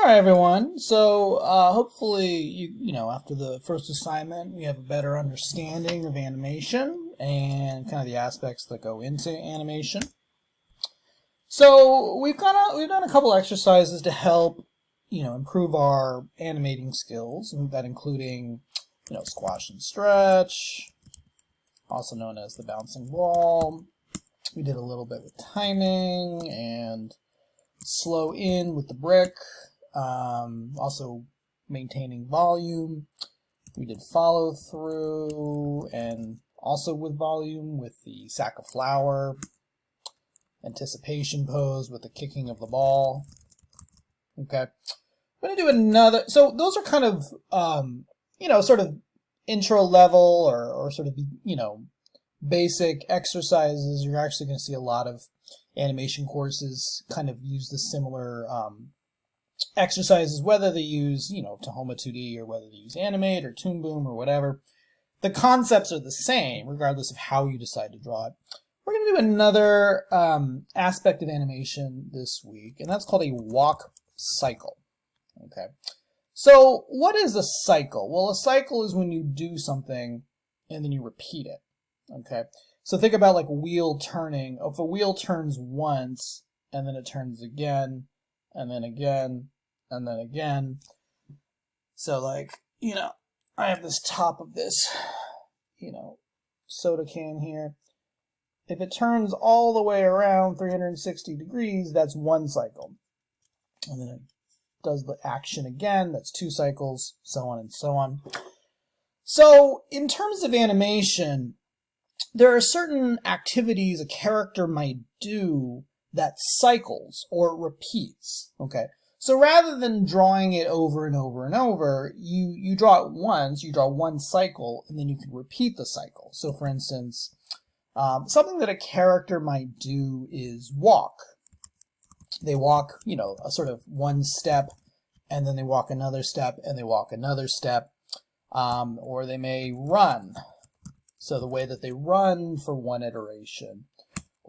Alright everyone, so hopefully you know after the first assignment we have a better understanding of animation and kind of the aspects that go into animation. So we've done a couple exercises to help improve our animating skills, and that including squash and stretch, also known as the bouncing ball. We did a little bit with timing and slow in with the brick. Also maintaining volume. We did follow through and also with volume with the sack of flour. Anticipation pose with the kicking of the ball. Okay. I'm going to do another. So those are kind of, sort of intro level or sort of, basic exercises. You're actually going to see a lot of animation courses kind of use the similar exercises, whether they use, Tahoma2D or whether they use Animate or Toon Boom or whatever. The concepts are the same, regardless of how you decide to draw it. We're going to do another aspect of animation this week, and that's called a walk cycle. Okay. So what is a cycle? Well, a cycle is when you do something and then you repeat it. Okay. So think about like a wheel turning. If a wheel turns once and then it turns again, and then again, and then again. So like, I have this top of this, soda can here. If it turns all the way around 360 degrees, that's one cycle. And then it does the action again, that's two cycles, so on and so on. So in terms of animation, there are certain activities a character might do that cycles or repeats. Okay, so rather than drawing it over and over and over, you draw it once, you draw one cycle, and then you can repeat the cycle. So for instance, something that a character might do is walk. They walk, a sort of one step, and then they walk another step, and they walk another step, or they may run. So the way that they run for one iteration.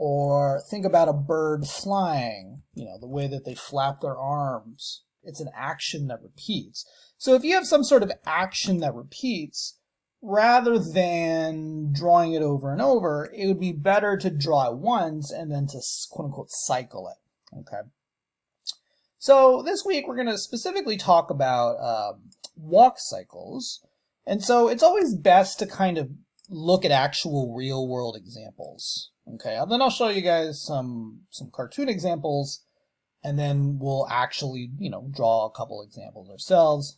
Or think about a bird flying, the way that they flap their arms. It's an action that repeats. So if you have some sort of action that repeats, rather than drawing it over and over, it would be better to draw it once and then to quote-unquote cycle it. Okay. So this week we're going to specifically talk about walk cycles. And so it's always best to kind of look at actual real-world examples. Okay, and then I'll show you guys some cartoon examples, and then we'll actually, draw a couple examples ourselves.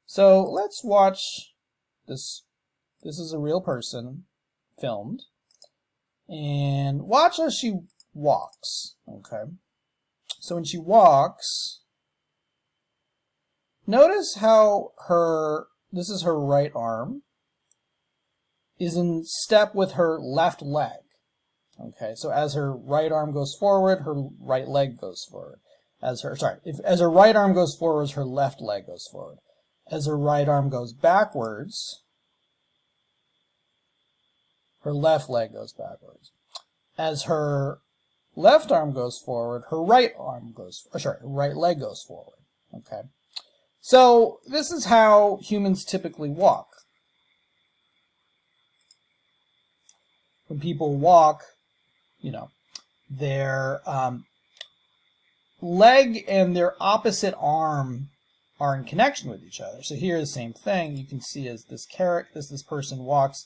So let's watch this. This is a real person filmed, and watch as she walks. Okay, so when she walks, notice how this is her right arm, is in step with her left leg. Okay, so as her right arm goes forward, her right leg goes forward. As her right arm goes forward, her left leg goes forward. As her right arm goes backwards, her left leg goes backwards. As her left arm goes forward, her right leg goes forward. Okay, so this is how humans typically walk. When people walk, their leg and their opposite arm are in connection with each other. So here the same thing. You can see as this person walks,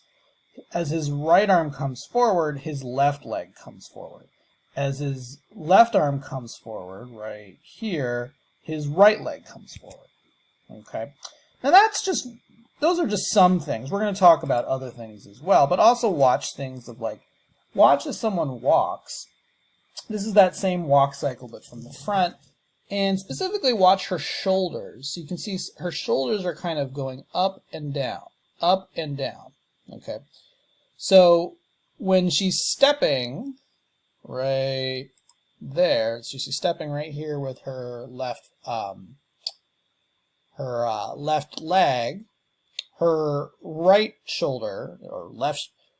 as his right arm comes forward, his left leg comes forward. As his left arm comes forward, right here, his right leg comes forward. Okay. Now those are just some things. We're going to talk about other things as well, but also watch things of watch as someone walks. This is that same walk cycle, but from the front. And specifically watch her shoulders. You can see her shoulders are kind of going up and down, up and down. Okay. So when she's stepping right there, so she's stepping right here with her left leg, her right shoulder, or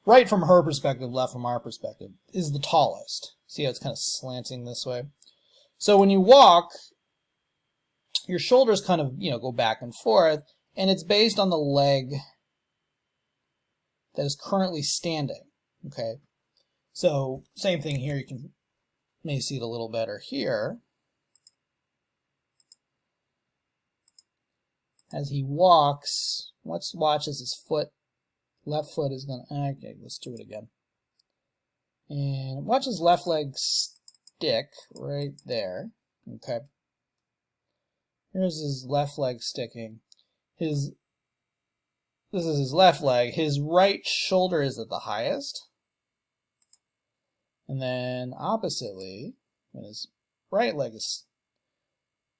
right from her perspective, left from our perspective, is the tallest. See how it's kind of slanting this way? So when you walk, your shoulders kind of, go back and forth, and it's based on the leg that is currently standing, okay? So same thing here, you can maybe see it a little better here. As he walks, let's watch as his left foot is gonna, okay, let's do it again. And watch his left leg stick right there, okay? Here's his left leg sticking. This is his left leg. His right shoulder is at the highest. And then oppositely, when his right leg is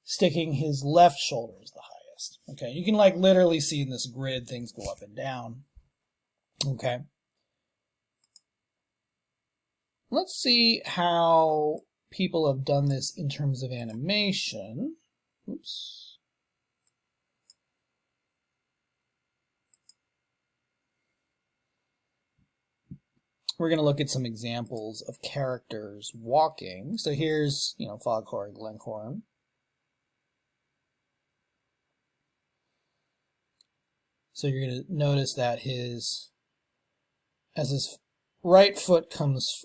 sticking, his left shoulder is the highest. Okay, you can like literally see in this grid things go up and down. Okay. Let's see how people have done this in terms of animation. Oops. We're going to look at some examples of characters walking. So here's, Foghorn Leghorn. So you're going to notice that as his left foot comes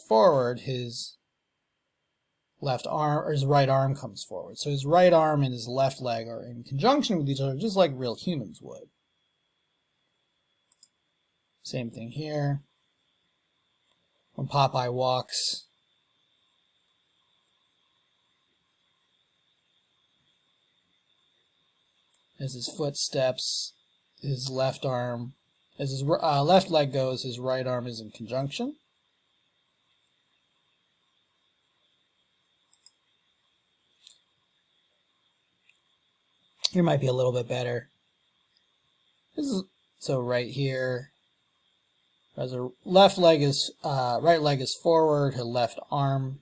forward, his left arm, or his right arm comes forward. So his right arm and his left leg are in conjunction with each other, just like real humans would. Same thing here. When Popeye walks, as his foot steps, his left arm, as his left leg goes, his right arm is in conjunction. Here might be a little bit better. So right here, as her right leg is forward, her left arm.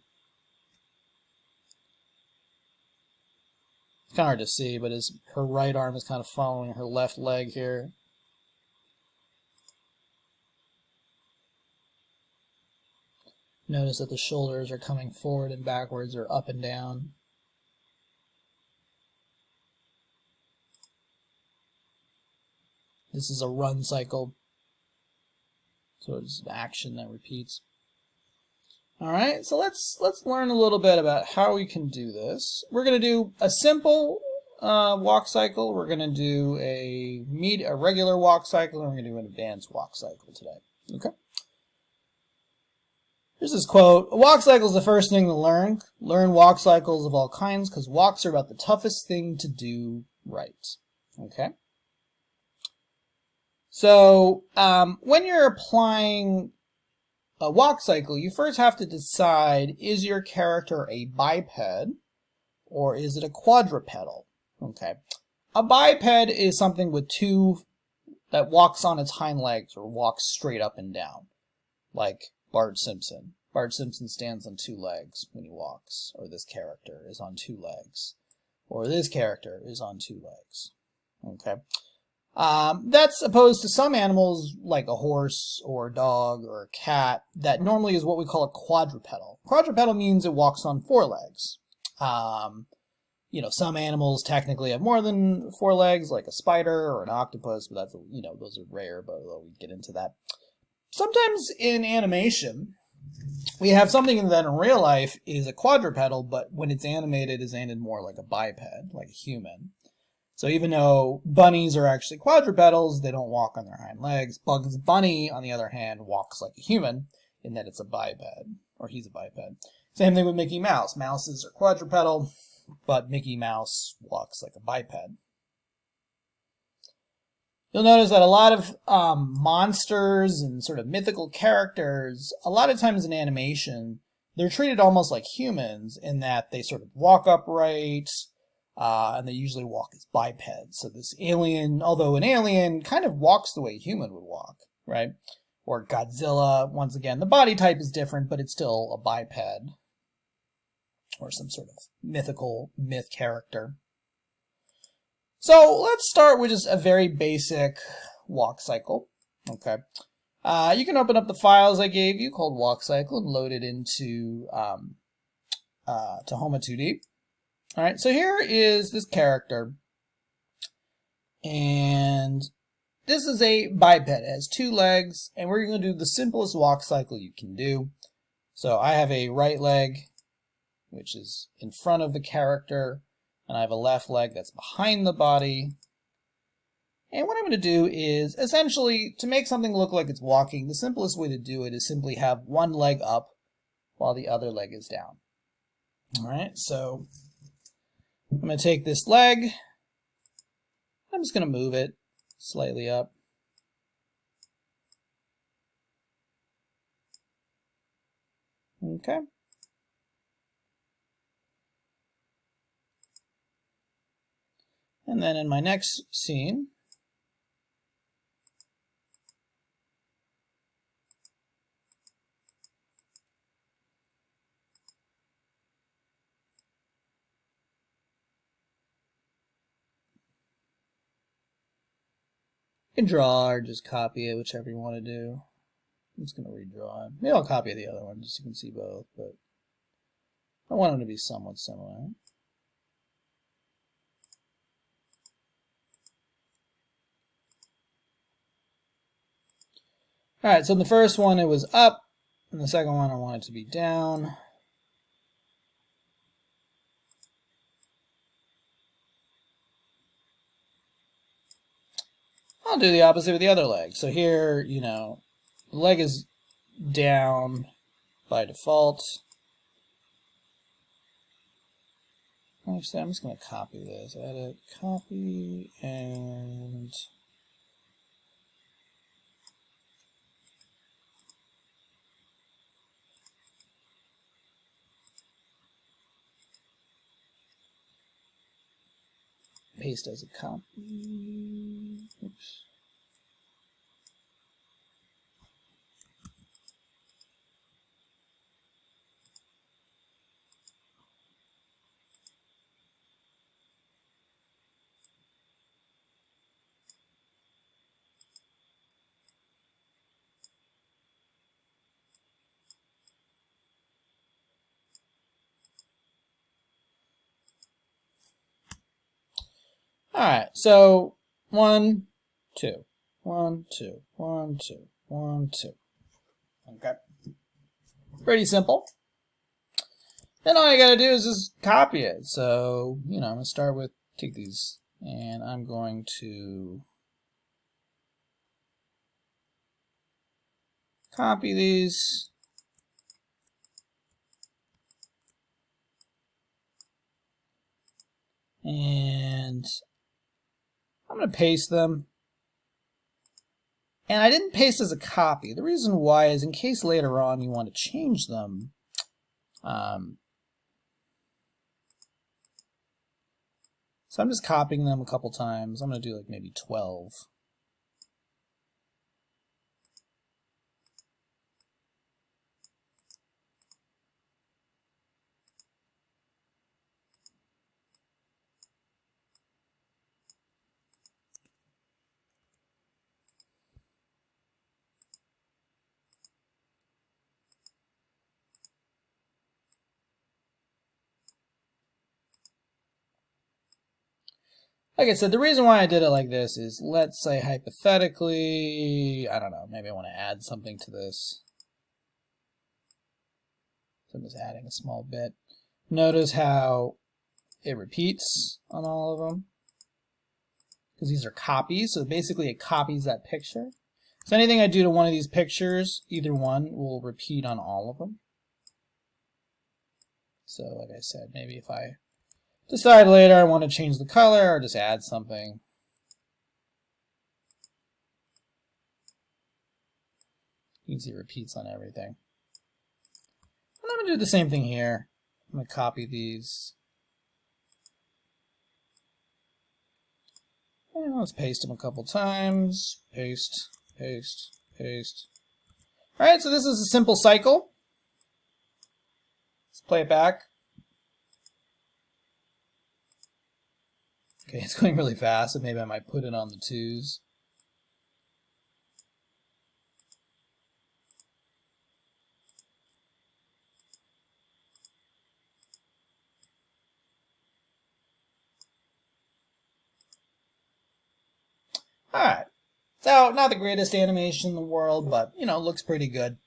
It's kind of hard to see, but her right arm is kind of following her left leg here. Notice that the shoulders are coming forward and backwards or up and down. This is a run cycle. So it's an action that repeats. Alright, so let's learn a little bit about how we can do this. We're going to do a simple walk cycle. We're going to do a regular walk cycle, and we're going to do an advanced walk cycle today. Okay? Here's this quote. A walk cycle is the first thing to learn. Learn walk cycles of all kinds, because walks are about the toughest thing to do right. Okay? So, when you're applying a walk cycle, you first have to decide, is your character a biped or is it a quadrupedal? Okay. A biped is something with that walks on its hind legs or walks straight up and down, like Bart Simpson. Bart Simpson stands on two legs when he walks, or this character is on two legs, or this character is on two legs. Okay. That's opposed to some animals like a horse or a dog or a cat that normally is what we call a quadrupedal. Quadrupedal means it walks on four legs. Some animals technically have more than four legs, like a spider or an octopus, but that's, those are rare, but we get into that. Sometimes in animation, we have something that in real life is a quadrupedal, but when it's animated, is animated more like a biped, like a human. So even though bunnies are actually quadrupedals, they don't walk on their hind legs. Bugs Bunny, on the other hand, walks like a human in that it's a biped, or he's a biped. Same thing with Mickey Mouse. Mouses are quadrupedal, but Mickey Mouse walks like a biped. You'll notice that a lot of monsters and sort of mythical characters, a lot of times in animation, they're treated almost like humans in that they sort of walk upright, and they usually walk as bipeds. So this alien, although an alien, kind of walks the way a human would walk, right? Or Godzilla, once again, the body type is different, but it's still a biped, or some sort of myth character. So let's start with just a very basic walk cycle. Okay. You can open up the files I gave you called walk cycle and load it into Tahoma2D. All right, so here is this character, and this is a biped. It has 2 legs, and we're going to do the simplest walk cycle you can do. So I have a right leg, which is in front of the character, and I have a left leg that's behind the body. And what I'm going to do is, essentially, to make something look like it's walking, the simplest way to do it is simply have one leg up while the other leg is down. All right, so I'm going to take this leg, I'm just going to move it slightly up. Okay. And then in my next scene, you can draw or just copy it, whichever you want to do. I'm just going to redraw it. Maybe I'll copy the other one just so you can see both, but I want them to be somewhat similar. Alright, so in the first one it was up, and the second one I want it to be down. I'll do the opposite with the other leg. So here, you know, the leg is down by default. Actually, I'm just going to copy this. Edit, copy, and paste as a copy. Oops. Alright, so 1, 2, 1, 2, 1, 2, 1, 2. Okay. Pretty simple. Then all you gotta do is just copy it. So, you know, I'm gonna start with, take these, and I'm going to copy these. And I'm going to paste them. And I didn't paste as a copy. The reason why is in case later on you want to change them. So I'm just copying them a couple times. I'm going to do like maybe 12. Like I said, the reason why I did it like this is, let's say hypothetically, I don't know, maybe I want to add something to this. So I'm just adding a small bit. Notice how it repeats on all of them, because these are copies, so basically it copies that picture. So anything I do to one of these pictures, either one will repeat on all of them. So like I said, maybe if I decide later I want to change the color or just add something. You can see it repeats on everything. And I'm going to do the same thing here. I'm going to copy these. And let's paste them a couple times. Paste, paste, paste. Alright, so this is a simple cycle. Let's play it back. Okay, it's going really fast, so maybe I might put it on the 2s. Alright. So, not the greatest animation in the world, but, you know, looks pretty good.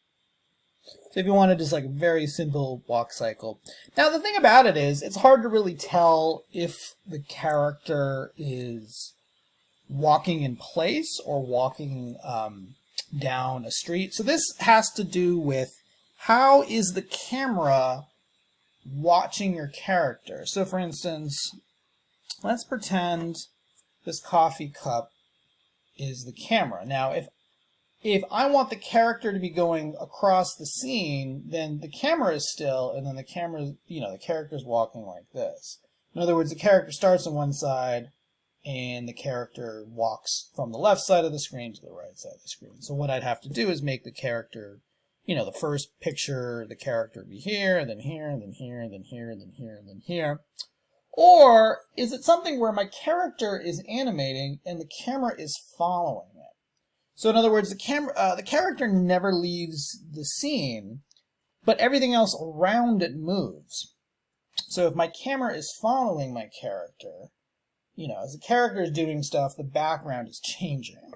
So if you wanted just like a very simple walk cycle. Now the thing about it is, it's hard to really tell if the character is walking in place or walking down a street. So this has to do with how is the camera watching your character. So for instance, let's pretend this coffee cup is the camera. Now if I want the character to be going across the scene, then the camera is still, and then the camera, you know, the character's walking like this. In other words, the character starts on one side, and the character walks from the left side of the screen to the right side of the screen. So what I'd have to do is make the character, you know, the first picture, the character be here, and then here, and then here, and then here, and then here, and then here. Or is it something where my character is animating and the camera is following it? So in other words, the character never leaves the scene, but everything else around it moves. So if my camera is following my character, you know, as the character is doing stuff, the background is changing.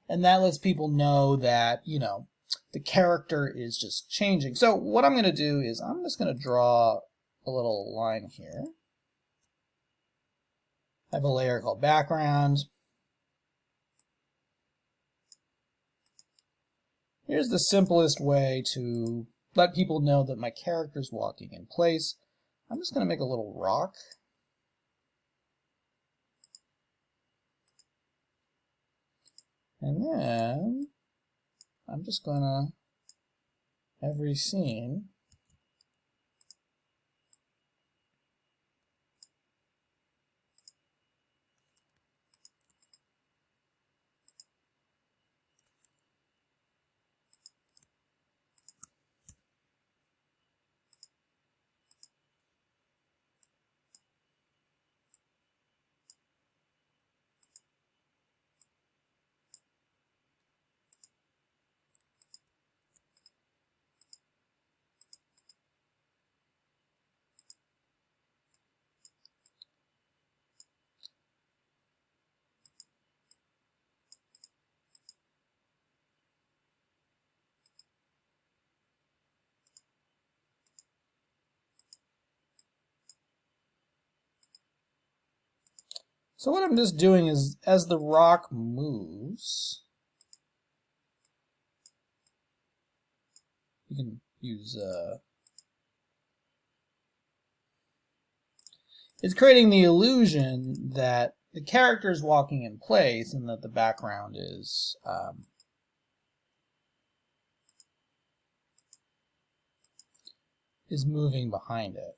And that lets people know that, you know, the character is just changing. So what I'm going to do is I'm just going to draw a little line here. I have a layer called background. Here's the simplest way to let people know that my character's walking in place. I'm just going to make a little rock. And then I'm just going to, every scene, so what I'm just doing is, as the rock moves, you can use, it's creating the illusion that the character is walking in place and that the background is moving behind it.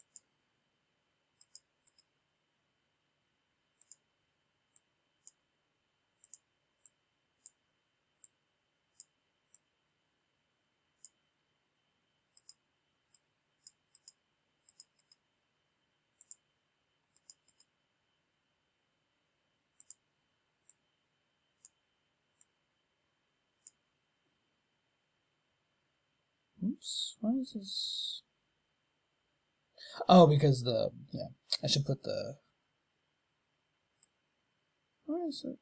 Oops, why is this? Oh, because yeah, I should put the, where is it?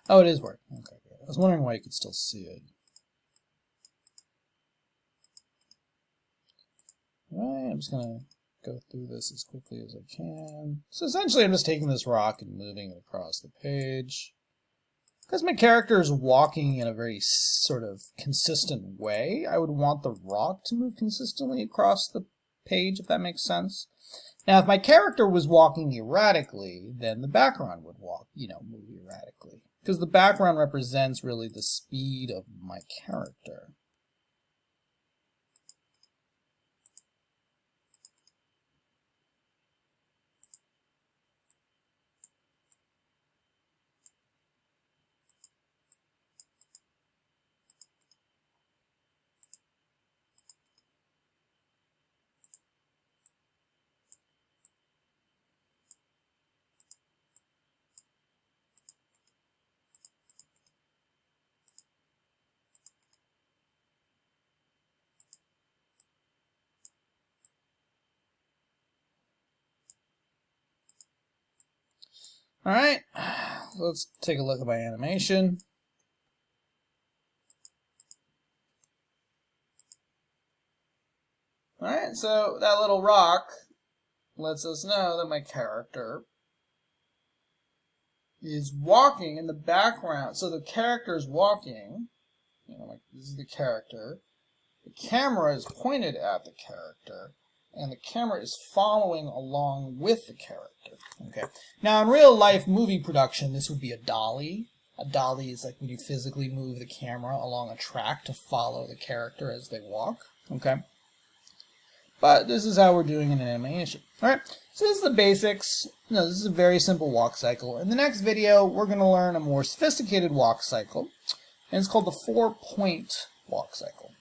Oh, it is working. Okay, good. I was wondering why you could still see it. Alright, I'm just gonna go through this as quickly as I can. So essentially I'm just taking this rock and moving it across the page. Because my character is walking in a very sort of consistent way, I would want the rock to move consistently across the page, if that makes sense. Now, if my character was walking erratically, then the background would move erratically. Because the background represents really the speed of my character. Alright, let's take a look at my animation. Alright, so that little rock lets us know that my character is walking in the background. So the character is walking, like this is the character. The camera is pointed at the character, and the camera is following along with the character. Okay. Now, in real life movie production, this would be a dolly. A dolly is like when you physically move the camera along a track to follow the character as they walk. Okay. But this is how we're doing in an animation. Alright, so this is the basics. No, this is a very simple walk cycle. In the next video, we're going to learn a more sophisticated walk cycle, and it's called the 4-point walk cycle.